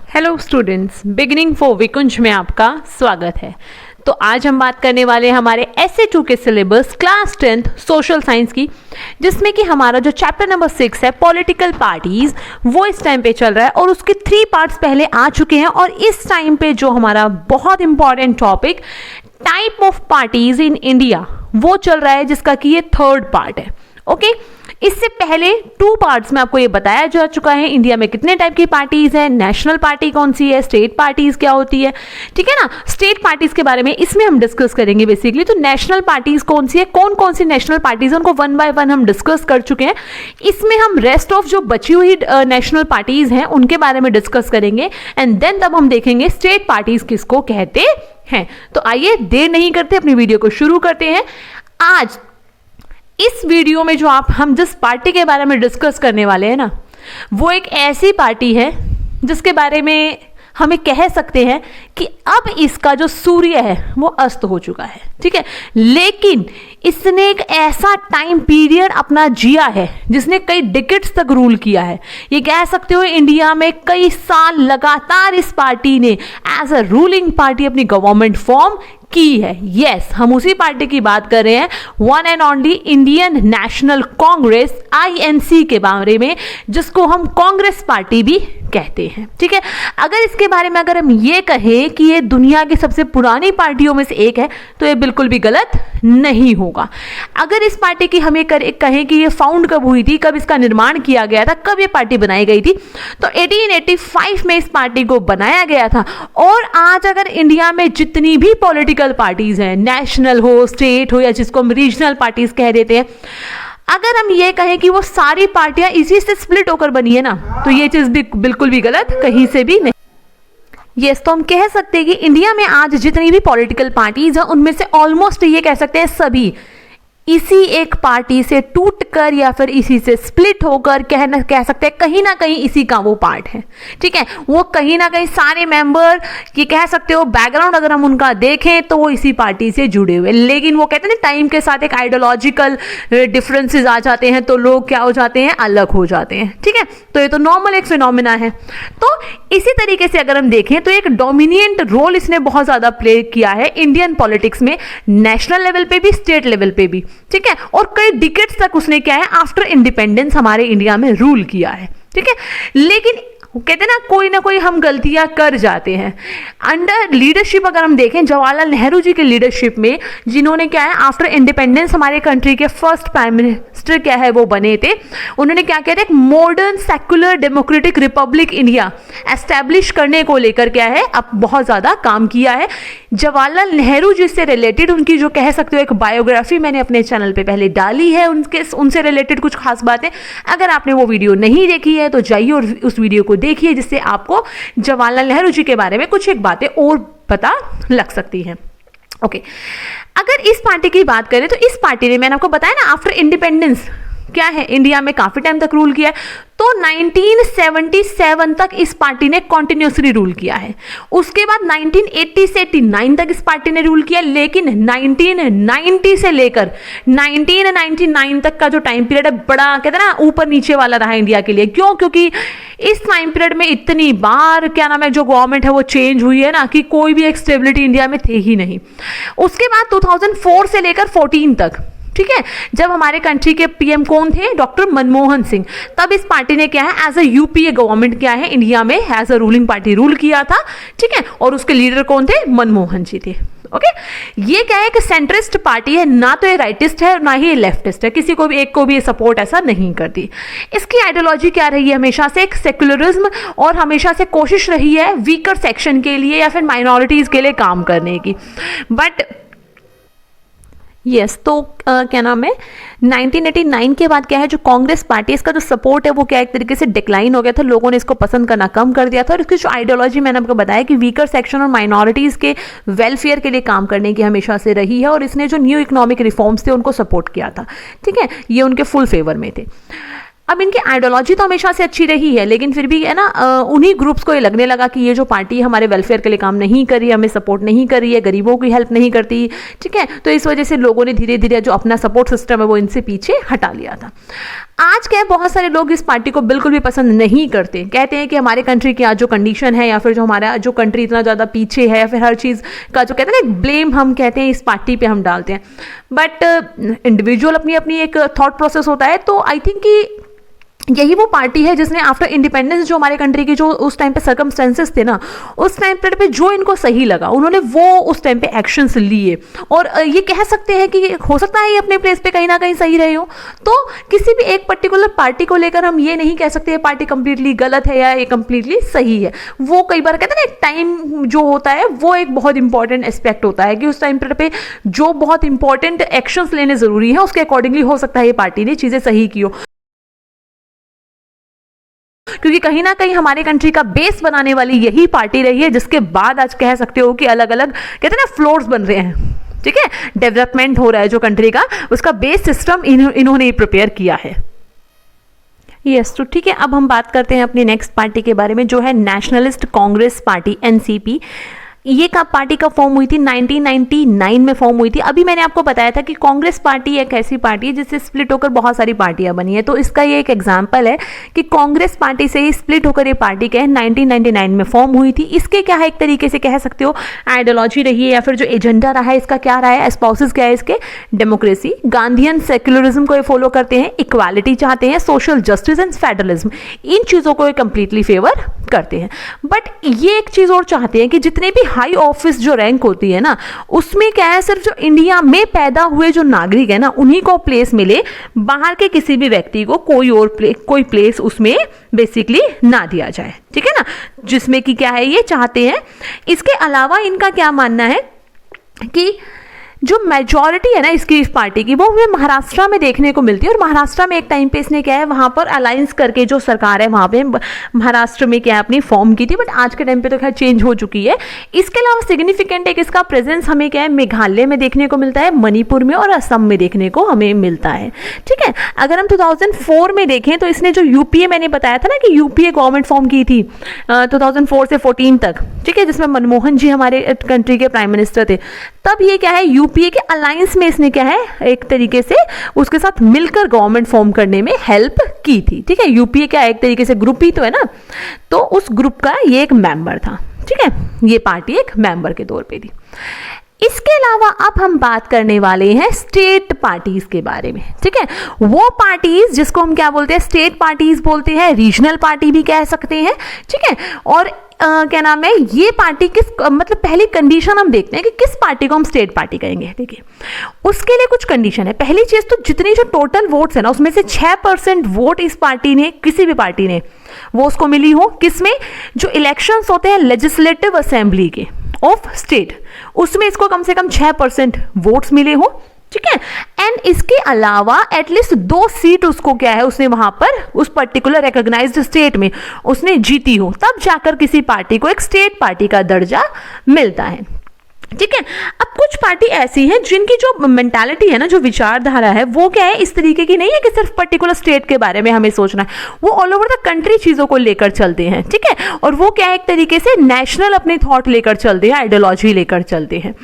Hello students, beginning for विकुंज में आपका स्वागत है। तो आज हम बात करने वाले हैं हमारे SA2 के syllabus class 10th social science की, जिसमें कि हमारा जो चैप्टर नंबर 6 है पॉलिटिकल पार्टीज, वो इस टाइम पे चल रहा है और उसके 3 पार्ट्स पहले आ चुके हैं। और इस टाइम पे जो हमारा बहुत important topic type of parties in India वो चल रहा है, जिसका कि ये 3rd पार्ट है। ओके, इससे पहले 2 पार्ट्स में आपको ये बताया जा चुका है इंडिया में कितने टाइप की पार्टीज है, नेशनल पार्टी कौन सी है, स्टेट पार्टीज क्या होती है, ठीक है ना। स्टेट पार्टीज के बारे में इसमें हम डिस्कस करेंगे बेसिकली। तो नेशनल पार्टीज कौन सी है, कौन कौन सी नेशनल पार्टीज है, उनको 1 बाय 1 हम डिस्कस कर चुके हैं। इसमें हम रेस्ट ऑफ जो बची हुई नेशनल पार्टीज हैं उनके बारे में डिस्कस करेंगे एंड देन तब हम देखेंगे स्टेट पार्टीज किसको कहते हैं। तो आइए देर नहीं करते, अपनी वीडियो को शुरू करते हैं। आज इस वीडियो में जो हम जिस पार्टी के बारे में डिस्कस करने वाले हैं ना, वो एक ऐसी पार्टी है जिसके बारे में हमें कह सकते हैं कि अब इसका जो सूर्य है वो अस्त हो चुका है, ठीक है। लेकिन इसने एक ऐसा टाइम पीरियड अपना जिया है जिसने कई डिकेड्स तक रूल किया है। ये कह सकते हो इंडिया में कई साल लगातार इस पार्टी ने एज अ रूलिंग पार्टी अपनी गवर्नमेंट फॉर्म की है। यस, हम उसी पार्टी की बात कर रहे हैं, one and only Indian national Congress INC के बारे में, जिसको हम कांग्रेस पार्टी भी कहते हैं, ठीक है। अगर इसके बारे में अगर हम ये कहें कि ये दुनिया की सबसे पुरानी पार्टियों में से एक है तो ये बिल्कुल भी गलत नहीं होगा। अगर इस पार्टी की हमें कहें कि ये फाउंड कब हुई थी, कब इसका निर्माण किया गया था, कब ये पार्टी बनाई गई थी, तो 1885 में इस पार्टी को बनाया गया था। और आज अगर इंडिया में जितनी भी पॉलिटिकल पार्टीज हैं, नेशनल हो, स्टेट हो, या जिसको हम रीजनल पार्टीज कह देते हैं, अगर हम ये कहें कि वो सारी पार्टियां इसी से स्प्लिट होकर बनी है ना, तो ये चीज भी बिल्कुल भी गलत कहीं से भी नहीं। यस, तो हम कह सकते हैं कि इंडिया में आज जितनी भी पॉलिटिकल पार्टीज हैं उनमें से ऑलमोस्ट ये कह सकते हैं सभी इसी एक पार्टी से टूटकर या फिर इसी से स्प्लिट होकर कह सकते हैं कहीं ना कहीं इसी का वो पार्ट है, ठीक है। वो कहीं ना कहीं सारे मेंबर ये कह सकते हो बैकग्राउंड अगर हम उनका देखें तो वो इसी पार्टी से जुड़े हुए, लेकिन वो कहते हैं ना टाइम के साथ एक आइडियोलॉजिकल डिफरेंसेस आ जाते हैं तो लोग क्या हो जाते हैं, अलग हो जाते हैं, ठीक है। तो ये तो नॉर्मल एक फिनोमिना है। तो इसी तरीके से अगर हम देखें तो एक डोमिनिएंट रोल इसने बहुत ज्यादा प्ले किया है इंडियन पॉलिटिक्स में, नेशनल लेवल पे भी, स्टेट लेवल पे भी, ठीक है। और कई डिकेड्स तक उसने क्या है आफ्टर इंडिपेंडेंस हमारे इंडिया में रूल किया है, ठीक है। लेकिन कहते हैं ना कोई हम गलतियां कर जाते हैं। अंडर लीडरशिप अगर हम देखें जवाहरलाल नेहरू जी के लीडरशिप में, जिन्होंने क्या है आफ्टर इंडिपेंडेंस हमारे कंट्री के फर्स्ट प्राइम मिनिस्टर क्या है वो बने थे, उन्होंने क्या किया था, एक modern secular democratic Republic India establish करने को लेकर क्या है अब बहुत ज्यादा काम किया है। जवाहरलाल नेहरू जी से रिलेटेड उनकी जो कह सकते हो एक बायोग्राफी मैंने अपने चैनल पे पहले डाली है, उनसे रिलेटेड कुछ खास बातें। अगर आपने वो वीडियो नहीं देखी है तो जाइए और उस वीडियो को देखिए, जिससे आपको जवाहरलाल नेहरू जी के बारे में कुछ एक बातें और पता लग सकती हैं। ओके, अगर इस पार्टी की बात करें तो इस पार्टी ने, मैंने आपको बताया ना आफ्टर इंडिपेंडेंस क्या है इंडिया में काफी टाइम तक रूल किया है, तो 1977 तक इस पार्टी ने कॉन्टिन्यूसली रूल किया है। उसके बाद 1980 से 89 तक इस पार्टी ने रूल किया, लेकिन 1990 से लेकर 1999 तक का जो टाइम पीरियड है बड़ा कहते हैं ना ऊपर नीचे वाला रहा इंडिया के लिए। क्यों? क्योंकि इस टाइम पीरियड में इतनी बार क्या नाम है जो गवर्नमेंट है वो चेंज हुई है ना, कि कोई भी एक स्टेबिलिटी इंडिया में थे ही नहीं। उसके बाद 2004 से लेकर 14 तक, ठीक है, जब हमारे कंट्री के PM कौन थे, डॉक्टर मनमोहन सिंह, तब इस पार्टी ने क्या है एज अ UPA गवर्नमेंट क्या है इंडिया में as a ruling party rule किया था, ठीक है। और उसके लीडर कौन थे, मनमोहन जी थे। ओके, ये क्या है कि सेंट्रिस्ट पार्टी है, ना तो ये राइटिस्ट है ना ही ये लेफ्टिस्ट है, किसी को भी एक को भी ये सपोर्ट ऐसा नहीं करती। इसकी आइडियोलॉजी क्या रही है, हमेशा से एक सेक्युलरिज्म, और हमेशा से कोशिश रही है वीकर सेक्शन के लिए या फिर माइनॉरिटीज के लिए काम करने की। बट यस, तो क्या नाम है 1989 के बाद क्या है जो कांग्रेस पार्टी, इसका जो सपोर्ट है वो क्या एक तरीके से डिक्लाइन हो गया था, लोगों ने इसको पसंद करना कम कर दिया था। और इसकी जो आइडियोलॉजी मैंने आपको बताया कि वीकर सेक्शन और माइनॉरिटीज के वेलफेयर के लिए काम करने की हमेशा से रही है, और इसने जो न्यू इकोनॉमिक रिफॉर्म्स थे उनको सपोर्ट किया था, ठीक है, ये उनके फुल फेवर में थे। अब इनकी आइडियोलॉजी तो हमेशा से अच्छी रही है, लेकिन फिर भी है ना उन्हीं ग्रुप्स को ये लगने लगा कि ये जो पार्टी है हमारे वेलफेयर के लिए काम नहीं कर रही है, हमें सपोर्ट नहीं कर रही है, गरीबों की हेल्प नहीं करती, ठीक है। तो इस वजह से लोगों ने धीरे धीरे जो अपना सपोर्ट सिस्टम है वो इनसे पीछे हटा लिया था। आज क्या है, बहुत सारे लोग इस पार्टी को बिल्कुल भी पसंद नहीं करते, कहते हैं कि हमारे कंट्री की आज जो कंडीशन है, या फिर जो हमारा जो कंट्री इतना ज़्यादा पीछे है, या फिर हर चीज़ का जो कहते हैं ना ब्लेम हम कहते हैं इस पार्टी पे हम डालते हैं। बट इंडिविजुअल अपनी अपनी एक थॉट प्रोसेस होता है। तो आई थिंक कि यही वो पार्टी है जिसने आफ्टर इंडिपेंडेंस जो हमारे कंट्री की जो उस टाइम पे सर्कमस्टेंसेस थे ना, उस टाइम पे जो इनको सही लगा उन्होंने वो उस टाइम पे एक्शंस लिए। और ये कह सकते हैं कि हो सकता है ये अपने प्लेस पे कहीं ना कहीं सही रहे हो। तो किसी भी एक पर्टिकुलर पार्टी को लेकर हम ये नहीं कह सकते ये पार्टी कंप्लीटली गलत है या ये कंप्लीटली सही है। वो कई बार कहते हैं ना एक टाइम जो होता है वो एक बहुत इंपॉर्टेंट एस्पेक्ट होता है कि उस टाइम पे जो बहुत इंपॉर्टेंट एक्शंस लेने जरूरी है उसके अकॉर्डिंगली हो सकता है ये पार्टी ने चीजें सही की हो, क्योंकि कहीं ना कहीं हमारे कंट्री का बेस बनाने वाली यही पार्टी रही है, जिसके बाद आज कह सकते हो कि अलग अलग कहते हैं ना फ्लोर्स बन रहे हैं, ठीक है, डेवलपमेंट हो रहा है जो कंट्री का, उसका बेस सिस्टम इन्होंने ही प्रिपेयर किया है। यस, तो ठीक है, अब हम बात करते हैं अपनी नेक्स्ट पार्टी के बारे में जो है नेशनलिस्ट कांग्रेस पार्टी एनसीपी। ये कब पार्टी का फॉर्म हुई थी? 1999 में फॉर्म हुई थी। अभी मैंने आपको बताया था कि कांग्रेस पार्टी एक ऐसी पार्टी है जिससे स्प्लिट होकर बहुत सारी पार्टियां बनी है। तो इसका ये एक एग्जांपल है कि कांग्रेस पार्टी से ही स्प्लिट होकर ये पार्टी क्या है 1999 में फॉर्म हुई थी। इसके क्या है, एक तरीके से कह सकते हो आइडियोलॉजी रही है या फिर जो एजेंडा रहा है इसका क्या रहा है, एस्पाउसेस क्या है इसके, डेमोक्रेसी, गांधीयन सेक्युलरिज्म को ये फॉलो करते हैं, इक्वालिटी चाहते हैं, सोशल जस्टिस एंड फेडरलिज्म, इन चीज़ों को ये कंप्लीटली फेवर करते हैं। बट ये एक चीज़ और चाहते हैं कि जितने भी हाई ऑफिस जो रैंक होती है ना उसमें क्या है, सिर्फ जो इंडिया में पैदा हुए जो नागरिक है ना उन्हीं को प्लेस मिले, बाहर के किसी भी व्यक्ति को कोई प्लेस उसमें बेसिकली ना दिया जाए, ठीक है ना, जिसमें कि क्या है ये चाहते हैं। इसके अलावा इनका क्या मानना है कि जो मेजॉरिटी है ना इसकी, इस पार्टी की, वो हमें महाराष्ट्र में देखने को मिलती है। और महाराष्ट्र में एक टाइम पे इसने क्या है वहाँ पर अलायंस करके जो सरकार है वहाँ पे महाराष्ट्र में क्या है अपनी फॉर्म की थी, बट आज के टाइम पे तो खैर चेंज हो चुकी है। इसके अलावा सिग्निफिकेंट एक इसका प्रेजेंस हमें क्या है मेघालय में देखने को मिलता है, मणिपुर में और असम में देखने को हमें मिलता है, ठीक है। अगर हम 2004 में देखें तो इसने जो यूपीए, मैंने बताया था ना कि यूपीए गवर्नमेंट फॉर्म की थी 2004 से 14 तक, ठीक है, जिसमें मनमोहन जी हमारे कंट्री के प्राइम मिनिस्टर थे। तब ये क्या है यूपीए के अलायंस में इसने क्या है एक तरीके से उसके साथ मिलकर गवर्नमेंट फॉर्म करने में हेल्प की थी, ठीक है। यूपीए क्या एक तरीके से ग्रुप ही तो है ना, तो उस ग्रुप का ये एक मेंबर था, ठीक है, ये पार्टी एक मेंबर के तौर पे थी। इसके अलावा अब हम बात करने वाले हैं स्टेट पार्टीज के बारे में, ठीक है। वो पार्टीज जिसको हम क्या बोलते हैं, स्टेट पार्टीज बोलते हैं, रीजनल पार्टी भी कह सकते हैं, ठीक है। और क्या नाम है, ये पार्टी किस मतलब पहली कंडीशन हम देखते हैं कि किस पार्टी को हम स्टेट पार्टी कहेंगे, ठीक है। उसके लिए कुछ कंडीशन है। पहली चीज तो जितनी जो टोटल वोट्स है ना उसमें से 6% वोट इस पार्टी ने, किसी भी पार्टी ने, वो उसको मिली हो किसमें, जो इलेक्शंस होते हैं लेजिस्लेटिव असेंबली के ऑफ स्टेट, उसमें इसको कम से कम 6% वोट्स मिले हो, ठीक है। एंड इसके अलावा एटलीस्ट 2 सीट उसको क्या है उसने वहां पर उस पर्टिकुलर रिकॉग्नाइज्ड स्टेट में उसने जीती हो, तब जाकर किसी पार्टी को एक स्टेट पार्टी का दर्जा मिलता है, ठीक है। अब कुछ पार्टी ऐसी है जिनकी जो मेंटालिटी है ना, जो विचारधारा है, वो क्या है इस तरीके की नहीं है कि सिर्फ पर्टिकुलर स्टेट के बारे में हमें सोचना है, वो ऑल ओवर द कंट्री चीजों को लेकर चलते हैं, ठीक है। और वो क्या है एक तरीके से नेशनल अपनी थॉट लेकर चलते हैं, आइडियोलॉजी लेकर चलते हैं।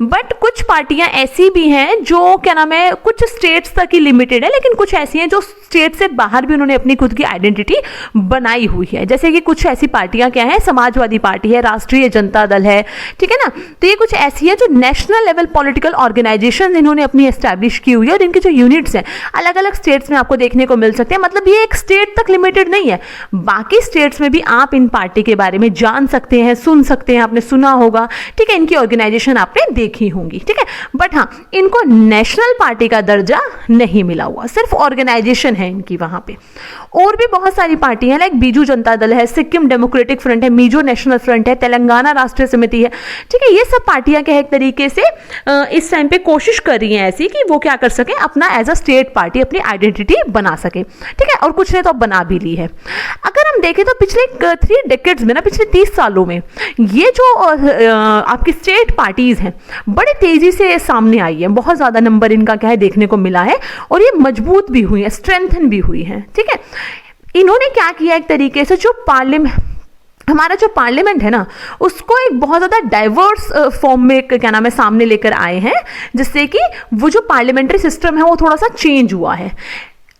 बट कुछ पार्टियां ऐसी भी हैं जो क्या नाम है कुछ स्टेट्स तक ही लिमिटेड है, लेकिन कुछ ऐसी हैं जो स्टेट से बाहर भी उन्होंने अपनी खुद की आइडेंटिटी बनाई हुई है। जैसे कि कुछ ऐसी पार्टियां क्या है, समाजवादी पार्टी है, राष्ट्रीय जनता दल है, ठीक है ना। तो ये कुछ ऐसी है जो नेशनल लेवल पॉलिटिकल ऑर्गेनाइजेशन इन्होंने अपनी एस्टैब्लिश की हुई है, और इनके जो यूनिट्स हैं अलग अलग स्टेट्स में आपको देखने को मिल सकते हैं। मतलब ये एक स्टेट तक लिमिटेड नहीं है, बाकी स्टेट्स में भी आप इन पार्टी के बारे में जान सकते हैं, सुन सकते हैं, आपने सुना होगा, ठीक है, इनकी ऑर्गेनाइजेशन आपने देखी होंगी, ठीक है। बट हाँ, इनको नेशनल पार्टी का दर्जा नहीं मिला हुआ, सिर्फ ऑर्गेनाइजेशन है इनकी वहां पे। और भी बहुत सारी पार्टी है, लाइक बीजू जनता दल है, सिक्किम डेमोक्रेटिक फ्रंट है, मिजो नेशनल फ्रंट है, तेलंगाना राष्ट्रीय समिति है, ठीक है। ये सब पार्टियां क्या है एक तरीके से इस टाइम पे कोशिश कर रही हैं ऐसी कि वो क्या कर सके, अपना एज अ स्टेट पार्टी अपनी आइडेंटिटी बना सके, ठीक है, और कुछ ने तो बना भी ली है। अगर हम देखें तो पिछले 3 डेकेड्स में ना, पिछले 30 सालों में ये जो आपकी स्टेट पार्टीज हैं बड़े तेजी से सामने आई है, बहुत ज़्यादा नंबर इनका क्या है देखने को मिला है, और ये मजबूत भी हुई है, स्ट्रेंथन भी हुई है, ठीक है। इन्होंने क्या किया एक तरीके से, जो हमारा जो पार्लियामेंट है ना, उसको एक बहुत ज़्यादा डाइवर्स फॉर्म में क्या नाम है सामने लेकर आए हैं, जिससे कि वो जो पार्लियामेंट्री सिस्टम है वो थोड़ा सा चेंज हुआ है।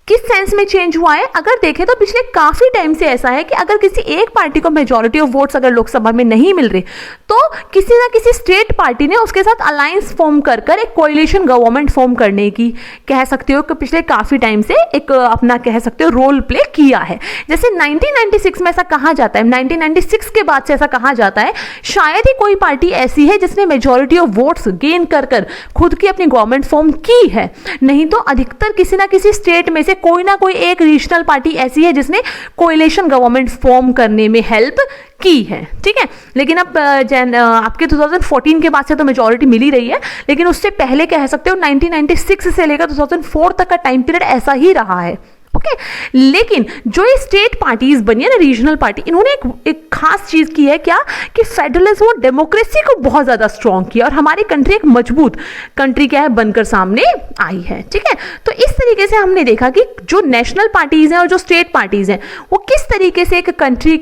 किस सेंस में चेंज हुआ है, अगर देखें तो पिछले काफी टाइम से ऐसा है कि अगर किसी एक पार्टी को मेजॉरिटी ऑफ वोट्स अगर लोकसभा में नहीं मिल रहे, तो किसी ना किसी स्टेट पार्टी ने उसके साथ अलायंस फॉर्म कर एक कोalition गवर्नमेंट फॉर्म करने की कह सकते हो कि पिछले काफी टाइम से एक अपना कह सकते हो रोल प्ले किया है। जैसे 1996 में ऐसा कहा जाता है, 1996 के बाद से ऐसा कहा जाता है शायद ही कोई पार्टी ऐसी है जिसने मेजॉरिटी ऑफ वोट्स गेन कर खुद की अपनी गवर्नमेंट फॉर्म की है, नहीं तो अधिकतर किसी ना किसी स्टेट में से कोई ना कोई एक रीजनल पार्टी ऐसी है जिसने कोएलिशन गवर्नमेंट फॉर्म करने में हेल्प की है, ठीक है। लेकिन अब आपके 2014 के बाद से तो मेजॉरिटी मिल ही रही है, लेकिन उससे पहले कह सकते हो 1996 से लेकर 2004 तक का टाइम पीरियड ऐसा ही रहा है, ओके। लेकिन जो ये स्टेट पार्टीज बनी है ना, रीजनल पार्टी, इन्होंने एक खास चीज की है क्या, कि फेडरलिज्म और डेमोक्रेसी को बहुत ज्यादा स्ट्रॉन्ग किया और हमारी कंट्री एक मजबूत कंट्री क्या है बनकर सामने आई है, ठीक है। तो इस तरीके से हमने देखा कि जो नेशनल पार्टीज हैं और जो स्टेट पार्टीज हैं वो किस तरीके से एक कंट्री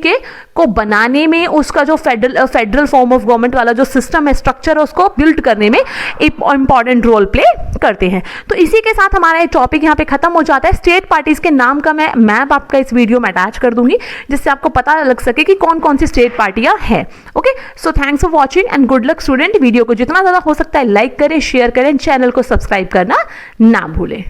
को बनाने में, उसका जो फेडरल फॉर्म ऑफ गवर्नमेंट वाला जो सिस्टम है, स्ट्रक्चर है, उसको बिल्ड करने में एक इंपॉर्टेंट रोल प्ले करते हैं। तो इसी के साथ हमारा ये टॉपिक यहाँ पे खत्म हो जाता है। स्टेट पार्टीज के नाम का मैं मैप आपका इस वीडियो में अटैच कर दूंगी, जिससे आपको पता लग सके कि कौन कौन सी स्टेट पार्टियां हैं, okay. So thanks for watching and good luck student. Video को जितना ज्यादा हो सकता है लाइक करें, शेयर करें, चैनल को सब्सक्राइब करना ना भूलें।